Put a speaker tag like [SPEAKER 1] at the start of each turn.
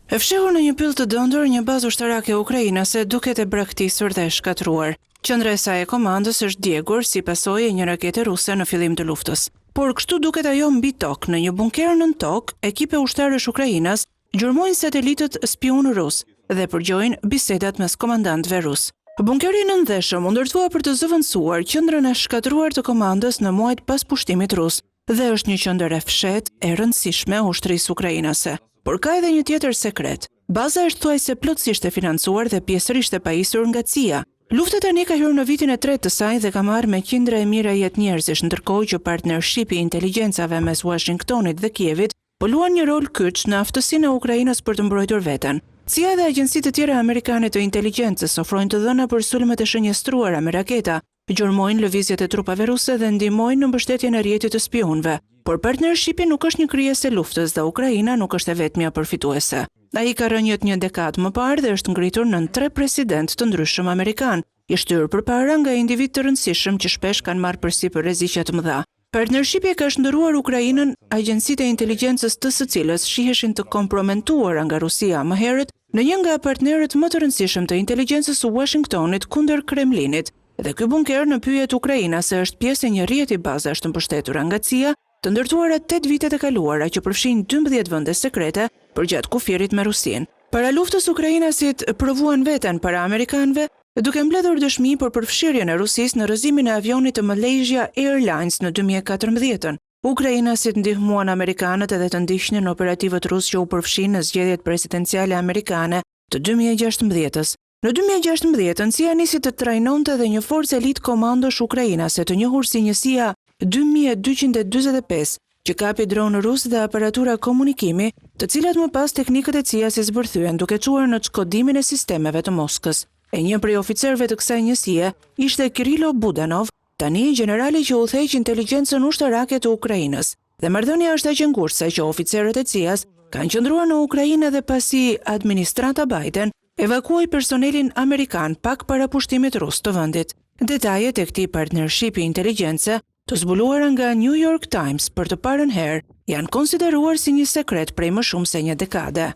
[SPEAKER 1] E fshehur në një pyll të dëndër, një bazë ushtarake ukrainase duket e braktisur dhe e shkatruar. Qendra e saj e komandës është djegur si pasojë e një rakete ruse në fillim të luftës. Por kështu duket ajo mbi tokë, në një bunker nën tokë, ekipe ushtarësh ukrainas gjurmojnë satelitët spion rus dhe përgjojnë bisedat mes komandantëve rus. Bunkeri i nëndheshëm u ndërtua për të zëvendësuar qendrën e shkatruar të komandës në muajt pas pushtimit rus dhe është një qendër e fshehtë e rëndësishme ushtrisë ukrainase. Por ka edhe një tjetër sekret. Baza është thuajse plotësisht e financuar dhe pjesërisht e pajisur nga CIA. Lufta tani ka hyrë në vitin e tretë të saj dhe ka marrë me qindra e mira jetë njerëzish, ndërkohë që partnershipi i inteligjencave mes Washingtonit dhe Kievit po luan një rol kyç në aftësinë e Ukrainës për të mbrojtur veten. CIA dhe agjencitë të tjera amerikane të inteligjencës ofrojnë të dhëna për sulmet e shënjestruara me raketa, gjurmojnë lëvizjet e trupave ruse dhe ndihmojnë në mbështetjen e rrjetit të spionëve. Por partnershipi nuk është një krijesë e luftës dhe Ukraina nuk është e vetmja përfituese. Ai ka rënjët një dekadë më parë dhe është ngritur nën 3 president të ndryshëm amerikan, i shtyrë përpara nga individ të rëndësishëm që shpesh kanë marrë përsipër rreziqe të mëdha. Partnershipi ka shndërruar Ukrainën, agjencitë e inteligjencës të së cilës shiheshin të komprometuara nga Rusia më herët, në një nga partnerët më të rëndësishëm të inteligjencës së Washingtonit kundër Kremlinit. Dhe ky bunker në pyet Ukrainase është pjesë e një rrjeti bazash të mbështetura nga CIA, të ndërtuara 8 vitet e kaluara që përfshin 12 vende sekrete përgjatë kufirit me Rusinë. Para luftës ukrainasit provuan veten para amerikanëve, duke mbledhur dëshmi për përfshirjen e Rusisë në rrëzimin e avionit të Malaysia Airlines në 2014. Ukrainasit ndihmuan amerikanët edhe të ndiqnin operativët rus që u përfshin në zgjedhjet presidenciale amerikane të 2016-s. Në 2016, CIA nisi të trajnonte dhe një forcë elit komandosh ukrainase të njohur si njësia 2245, që kapi dronë rus dhe aparatura komunikimi, të cilat më pas teknikët e CIA-s i zbërthyen duke çuar në çkodimin e sistemeve të Moskës. E një prej oficerëve të kësaj njësie ishte Kirilo Budanov, tani generali që udhëheq inteligjencën ushtarake të Ukrainës. Dhe marrëdhënia është aq e ngurtë që oficerët e CIA-s kanë qëndruar në Ukrainë edhe pasi administrata Biden evakuoi personelin amerikan pak para pushtimit rus të vendit. Detajet e këtij partnershipi inteligjence, të zbuluara nga New York Times për të parën herë, janë konsideruar si një sekret prej më shumë se një dekade.